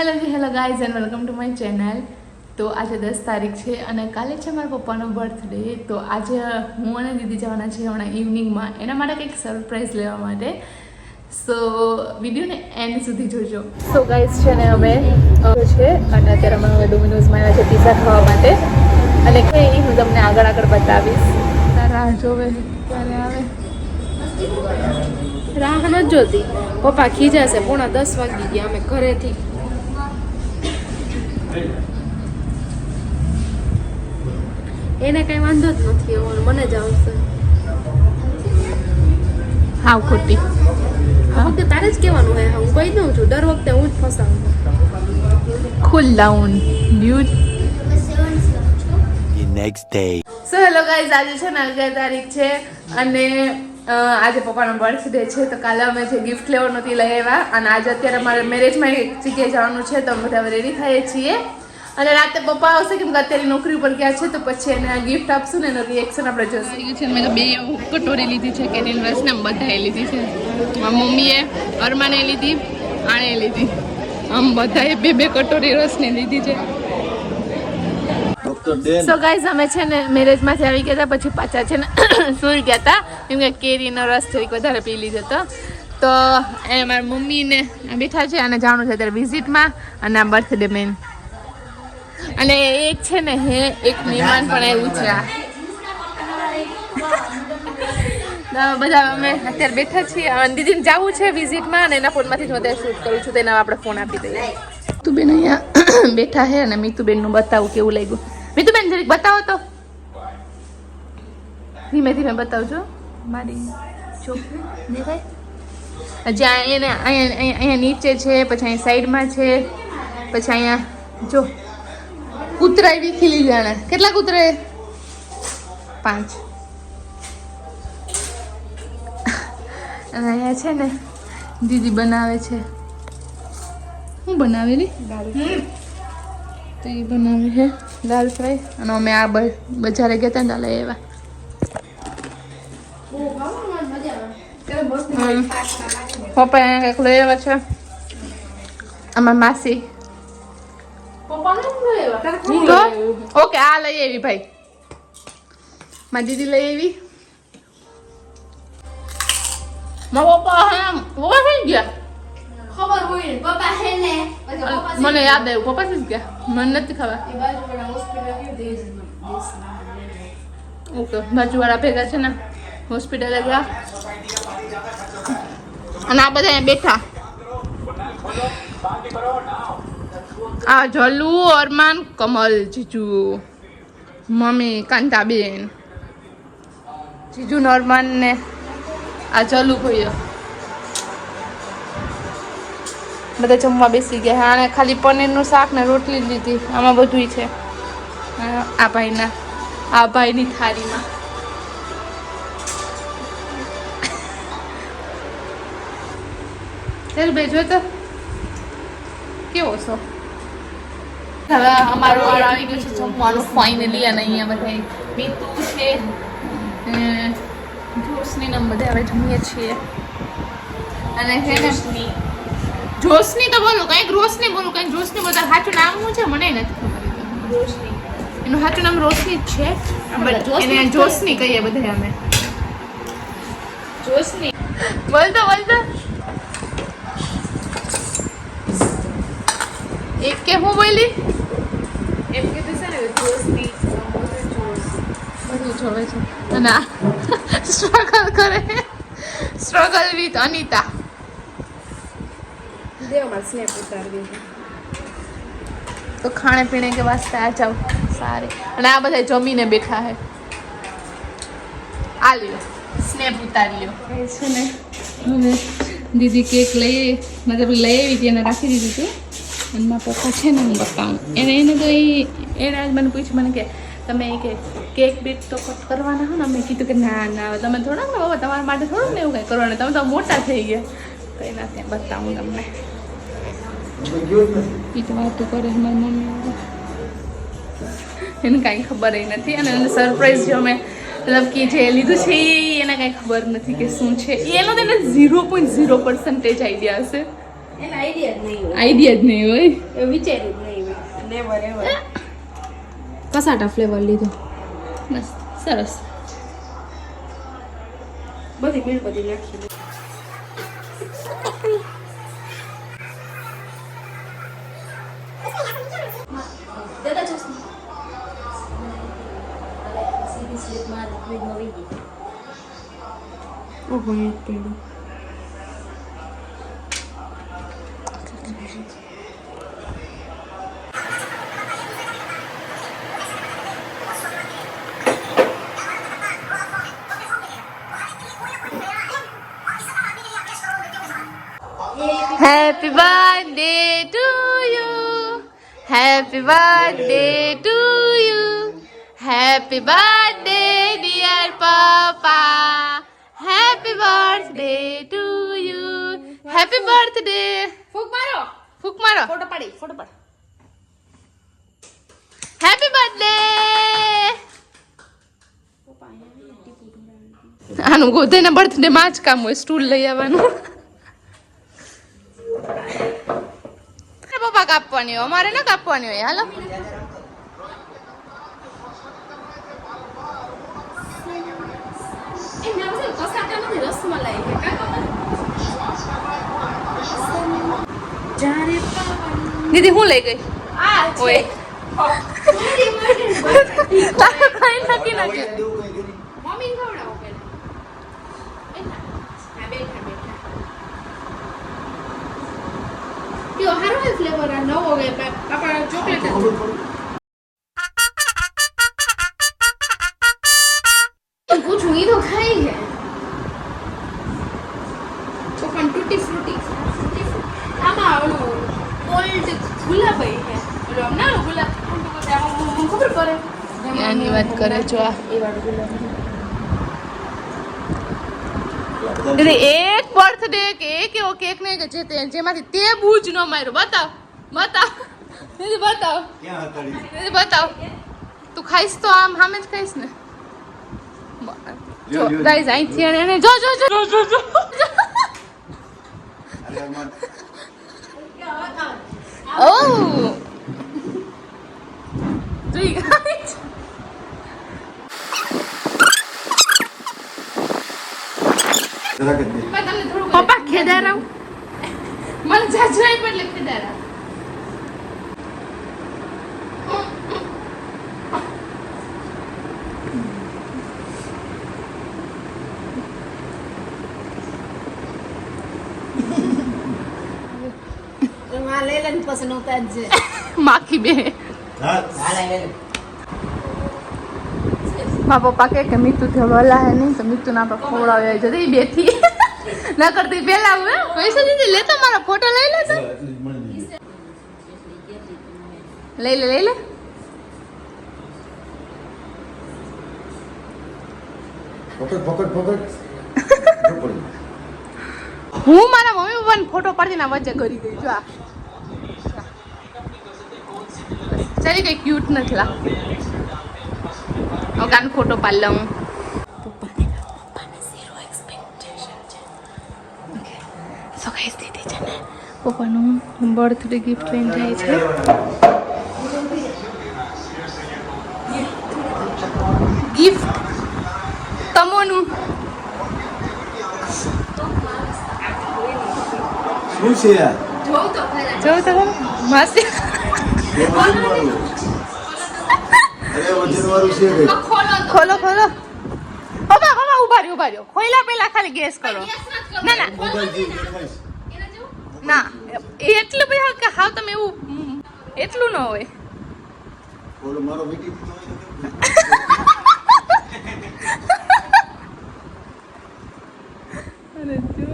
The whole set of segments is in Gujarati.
Hello guys and welcome to my channel. તો આજે 10 તારીખ છે અને કાલે છે મારા પપ્પાનો બર્થડે. તો આજે હું અને દીદી જવાના છીએ હમણાં ઇવનિંગમાં એના માટે કંઈક સરપ્રાઈઝ લેવા માટે. સો વિડીયોને એન્ડ સુધી જોજો. સો ગાઈઝ છે ને અમે છે અને અત્યારે અમે હવે ડોમિનોઝમાં આવ્યા છે પિઝા ખાવા માટે અને કંઈ હું તમને આગળ બતાવીશ. રાહ જોવે ક્યારે આવે. રાહ નથી જોતી, પપ્પા ખીજાશે. 9:30 વાગી ગયા અમે ઘરેથી. એને કઈ વાંધો જ નથી, મને જ આવશે. હાવ ખોટી વખતે તારે જ કહેવાનું હે. હું કહી દઉં છું, દર વખતે હું જ ફસાવું. cool down dude. The next day. So hello guys, આજે છે ને 11 તારીખ છે અને આજે પપ્પાનો બર્થડે છે. તો કાલે અમે જે ગિફ્ટ લેવો નથી લઈ આવ્યા અને આજે અત્યારે અમારે મેરેજમાં એક જગ્યાએ જવાનું છે. તો અમે બધા રેડી થઈએ છીએ અને રાતે પપ્પા આવશે કેમ કે અત્યારે નોકરી ઉપર ગયા છે. તો પછી એને ગિફ્ટ આપશું ને એનો રિએક્શન આપણે જોશું. છે મેં તો 2 કટોરી લીધી છે કેરીન રસને બધાએ લીધી છે. મારી મમ્મીએ અરમાને લીધી, આણે લીધી, આમ બધાએ 2 કટોરી રસની લીધી છે. સો ગાઈઝ અમે છે ને મેરેજમાંથી આવી ગયા હતા પછી પાછા છે ને સુઈ ગયા હતા કેમ કે કેરીનો રસ થોડીક વધારે પી લીધો હતો. તો એ મારી મમ્મીને બેઠા છે અને જવાનું છે અત્યારે વિઝિટમાં અને આ બર્થડે મેન અને એક છે ને એક મહેમાન પણ આવ્યું છે. બધા અમે અત્યારે બેઠા છીએ અને દીદીને જવું છે વિઝિટમાં અને એના ફોનમાંથી હું અત્યારે શૂટ કરું છું. તેના આપણે ફોન આપી દઈએ. મીતુબેન અહીંયા બેઠા છે અને મીતુબેનનું બતાવું કેવું લાગ્યું. મીતુબેન જરીક બતાવો તો, ધીમે ધીમે બતાવજો. મારી જો દેખાય જ્યાં એને અહીંયા નીચે છે, પછી અહીંયા સાઈડમાં છે, પછી અહીંયા જો કૂતરા એવી ખીલી જાણે. કેટલા કૂતરા? 5. અને અહીંયા છે ને દીદી બનાવે છે. હું બનાવેલી તો એ બનાવે છે દાલ ફ્રાય અને અમે આ બજારે ગયા હતા ને લઈ આવ્યા. પપ્પા અહીંયા કંઈક લઈ આવ્યા છે. આમાં માસી તો ઓકે આ લઈ આવી ભાઈ. મારી દીદી લઈ આવી. મારા પપ્પા પપ્પા થઈ ગયા. ખબર હોય ને પપ્પા હે ને મને યાદ આવ્યું પપ્પા થઈ ગયા. મને નથી ખબર. ઓકે બાજુવાળા ભેગા છે ને હોસ્પિટલે ગયા અને આ બધા અહીંયા બેઠા. આ જલ્લુ, અરમાન, કમલ, જીજુ, મમ્મી, કાંતાબેન, જીજુ ને અરમાન ને આ જલ્લુ ભાઈ બધા જમવા બેસી ગયા. આને ખાલી પનીરનું શાક ને રોટલી લીધી. આમાં બધું છે આ ભાઈની થાળીમાં. ચાલ ભાઈ જો તો કેવો છો. હવે અમારો વાળ આવી ગયો છે જમવાનું ફાઇનલી અને અહીંયા બધા મીતુ છે, જોશની ને બધા હવે જમીએ છીએ. અને છે ને જોશની તો બોલું કંઈક રોશની બોલું કંઈક જોશની બધા સાચું નામ શું છે મને નથી ખબર. રોશની એનું સાચું નામ રોશની જ છે. એને જોશની કહીએ બધા અમે. જોશની બોલતો એક કે હું બોલી એમ કીધું છે ને જોશની બધું જોવે છે અને સ્ટ્રગલ કરે. Struggle with Anita. तो खाने पीने के वास्ते आ जाओ सारे. અને આ બધા જમીને બેઠા હે. આ લ્યો સ્નેપ ઉતારી લ્યો. છે ને હવે દીદી કેક લઈ મતલબ લઈ આવી હતી એને રાખી દીધું હતું અને મારા પપ્પા છે ને હું બતાવું એને તો એને આજ મને પૂછ્યું મને કે તમે કે કેક બેક તો કટ કરવાના હો ને. મેં કીધું કે ના તમે થોડાક ને બાબા તમારા માટે થોડુંક ને એવું કંઈ કરવાનું, તમે તો મોટા થઈ ગયા. તો એના ત્યાં બતાવું તમને. એ તો વાતું કરે મારી મમ્મી, એને કાંઈ ખબર નથી અને એને સરપ્રાઈઝ જો મેં મતલબ કે જે લીધું છે એને કાંઈ ખબર નથી કે શું છે. એનો તેને 0.0% આઈડિયા હશે. એને આઈડિયા જ નહીં હોય આઈડિયા જ નહીં હોય. એ વિચાર્યું જ નહીં હોય નેવર એવર કસાટા ફ્લેવર લીધો બસ સરસ. બધી મીણબત્તી નાખી દાદા ચશ્મા ઓહો એક પેલું Happy birthday to you. Happy birthday to you. Happy birthday dear Papa. Happy birthday to you. Happy birthday. ફૂક મારો ફૂક મારો. ફોટો પાડ Happy birthday. આનું ગોધેના બર્થડે માં જ કામ હોય સ્ટૂલ લઈ આવવાનું. પપ્પા કાપવાની હોય અમારે ના કાપવાની હોય. હાલો એ નામ છે કસાટા નથી રસમલાઈ છે કા ખબર જારે પવન દીદી હું લઈ ગઈ આ છે ઓય મારી મમ્મી તારે કઈ નક્કી નથી. મમ્મી ખવડાવો પેલા હા બેઠા કયો હારો હે ફ્લેવર આ નવો હે આપણા ચોકલેટ પૂછું ઈ તો ખાઈ હે તો પણ ટૂટી ફ્રૂટી આમાં ઓલું ઓલ્ડ ગુલાબઈ હે ઓલો આમ નાનો ગુલાબ મને ખબર પડે આની વાત કરે છો આ એ વાળું ગુલાબ દીદી એક બર્થડે કે એક એવો કેક નહીં કે જેમાંથી તે બૂજ ન માર્યો. બતાવ દીદી બતાવ દીદી બતાવ. તું ખાઈશ તો આમ સામે જ ખાઈશ ને. જો ગાઈઝ અહીંથી એને જો ઓ જોઈ ગાઈઝ પપ્પા ખેદારાવ મને જાજુ આપ્યું એટલે ખેદારાવ. માં લઈ લેને પછી નહોતા જ માખી બે મારા પપ્પા કે મીઠું થયેલા હે નહીં તો મીઠું ના આપણે ખવડાવ્યા જતી બેથી ના કરતી પેલા હું પૈસા દીધી લેતો મારો ફોટો લઈ લે તો લઈ લે હું મારા મમ્મી પપ્પાને ફોટો પાડતી ના વચ્ચે કરી ગઈ જો આ ચાલી કઈ ક્યુટ નથી લા ઓગાન ફોટો પાડ લઉં. પપ્પાને ઝીરો એક્સપેક્ટેશન છે. ઓકે સો ગાઈસ દીદી છે ને પપ્પાનું બર્થડે ગિફ્ટ લઈને જાય છે. ગિફ્ટ તમોનું શું છે યાર? જોઉં તો ખરા જો તો માસી અરે વજનવાળું છે કઈ? ખોલો પપ્પા ઉભા રહ્યો ખોઈલા પેલા ખાલી ગેસ કરો. ના મોબાઈલ જેવું દેખાઈશ. ના એટલું બધા કે હાવ તમે એવું એટલું ન હોય. ઓલો મારો મીટિંગ અરે જો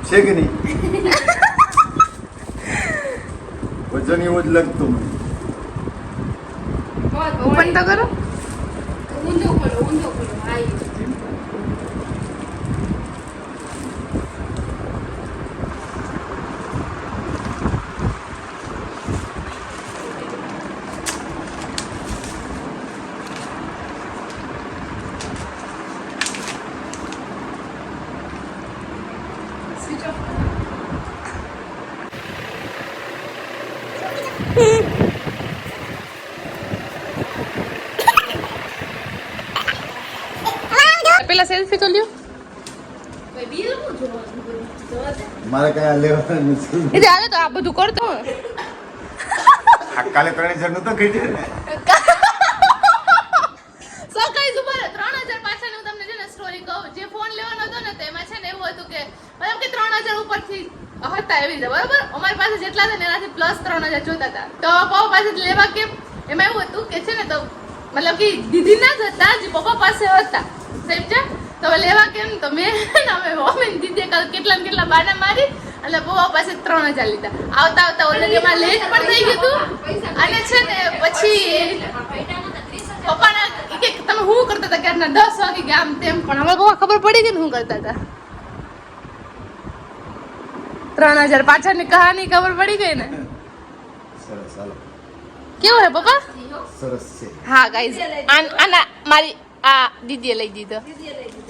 છે કે નહીં? વજન એવો જ લાગતો મને. ઓપન તો કરો. ઊંધો ખોલો હા સેલ્ફી તો લ્યો. ભાઈ બિલ હું જોવાનું બધું જોવા દે. મારે કઈ આ લેવાનું નથી. એટલે હાલે તો આ બધું કરતો હોય. આ કાલે 3000 નતો કીધું ને. સો ગાઈસ ઉપર 3000 પાછળની હું તમને છે ને સ્ટોરી કહું. જે ફોન લેવાનો હતો ને તેમાં છે ને એવું હતું કે મતલબ કે 3000 ઉપરથી હતા એવી રીતે બરોબર. અમારી પાસે જેટલા હતા ને એનાથી પ્લસ 3000 જોતા હતા. તો પપ્પા પાસે લેવા કેમ એમાં એવું હતું કે છે ને તો મતલબ કે દીદી ના જ હતા જે પપ્પા પાસે હતા સમજ્યા. તો લેવા કેમ તો મેં અમે મમ્મી દીદી કેટલા ને કેટલા બાના મારી એટલે પપ્પા પાસે 3000 લીધા. આવતા આવતા ઓલરેડી એમાં લેટ પણ થઈ ગયું હતું. અને છે ને પછી પપ્પાના કે તમે શું કરતા હતા ક્યારના 10 વાગે ગયા આમ તેમ પણ અમારા પપ્પા ખબર પડી ગઈ ને શું કરતા હતા. 3000 પાછળની કહાની ખબર પડી ગઈ ને. સરસ હાલો. કેવું હે પપ્પા? સરસ છે. હા ગાઈઝ આના મારી આ દીદીએ લઈ દીધો.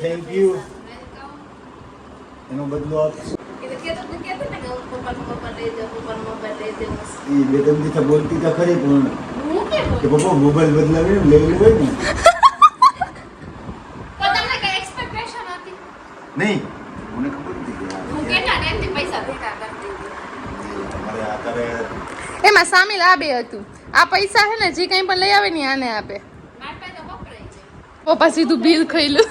Thank you. એનો બદલો આપ. એટલે કેતો ને કે પપ્પાનો મોબાઈલ લઈ દે. ઈ બે ત્રણ દિવસ બોલતી તો ખરી પણ હું કે કે પપ્પા મોબાઈલ બદલાવે ને લેવું હોય ને. તો તમને કઈ એક્સપેક્ટેશન હતી? નહીં મને ખબર નથી કે હું કેટલા ટાઈમથી પૈસા ભેગા કરતી હતી. તમારે આ કરે એમાં સામેલ આ બે હતું. આ પૈસા હે ને જે કંઈ પણ લઈ આવે ને આને આપે. મારા પાસે તો વપરાય છે. પપ્પા સીધું બિલ ખઈલું.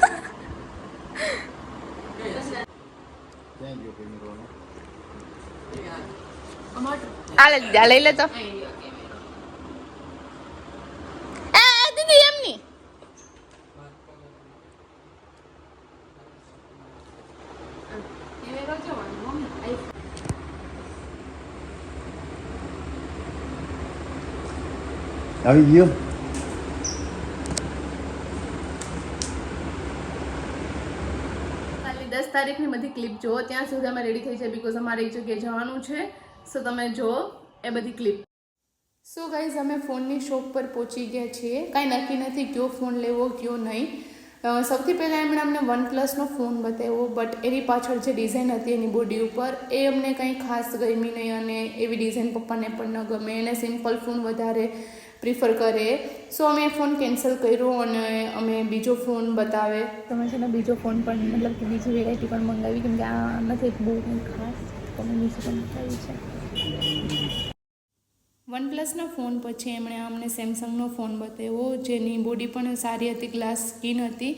થેન્ક યુ કેમેરાનો. આ લઈ લીધા લઈ લે તો. એ દીદી એમની કેમેરો જોવાનો મમ્મી. આવી ગયો. કાલની 10 તારીખની બધી ક્લિપ જુઓ. ત્યાં સુધી અમે રેડી થઈ છે બીકોઝ અમારે એક જગ્યાએ જવાનું છે. સો તમે જુઓ એ બધી ક્લિપ. સો ગાઈઝ અમે ફોનની શોપ પર પહોંચી ગયા છીએ. કાંઈ નક્કી નથી કયો ફોન લેવો કયો નહીં. સૌથી પહેલાં એમણે અમને વનપ્લસનો ફોન બતાવ્યો બટ એની પાછળ જે ડિઝાઇન હતી એની બોડી ઉપર એ અમને કંઈ ખાસ ગમી નહીં અને એવી ડિઝાઇન પપ્પાને પણ ન ગમે. એને સિમ્પલ ફોન વધારે પ્રિફર કરે. સો અમે ફોન કેન્સલ કર્યો અને અમે બીજો ફોન બતાવે. તમે છે ને બીજો ફોન પણ મતલબ કે બીજી વેરાયટી પણ મંગાવી કેમ કે આ નથી બહુ કંઈ ખાસ તમે બીજું પણ મંગાવી છે. વનપ્લસના ફોન પછી એમણે અમને સેમસંગનો ફોન બતાવ્યો જેની બોડી પણ સારી હતી, ગ્લાસ સ્કિન હતી.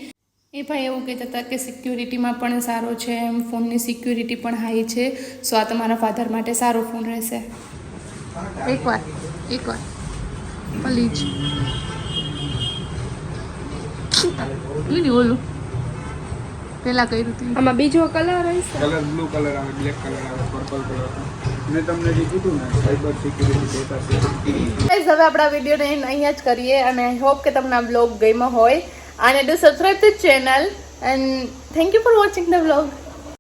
એ ભાઈ એવું કહેતા હતા કે સિક્યુરિટીમાં પણ સારો છે, એમ ફોનની સિક્યુરિટી પણ હાઈ છે. સો આ તમારા ફાધર માટે સારો ફોન રહેશે. એકવાર પ્લીઝ નહીં બોલું પહેલાં કર્યું હતું. આમાં બીજો કલર હશે. કલર બ્લુ કલર આવે, બ્લેક કલર આવે, પર્પલ કલર આવે. મેં તમને જે કીધું ને સાયબર સિક્યુરિટી ડેટા છે. હવે આપણા વિડીયોને અહીંયા જ કરીએ અને આઈ હોપ કે તમને આ બ્લોગ ગમ્યો હોય અને do subscribe the channel and thank you for watching the blog.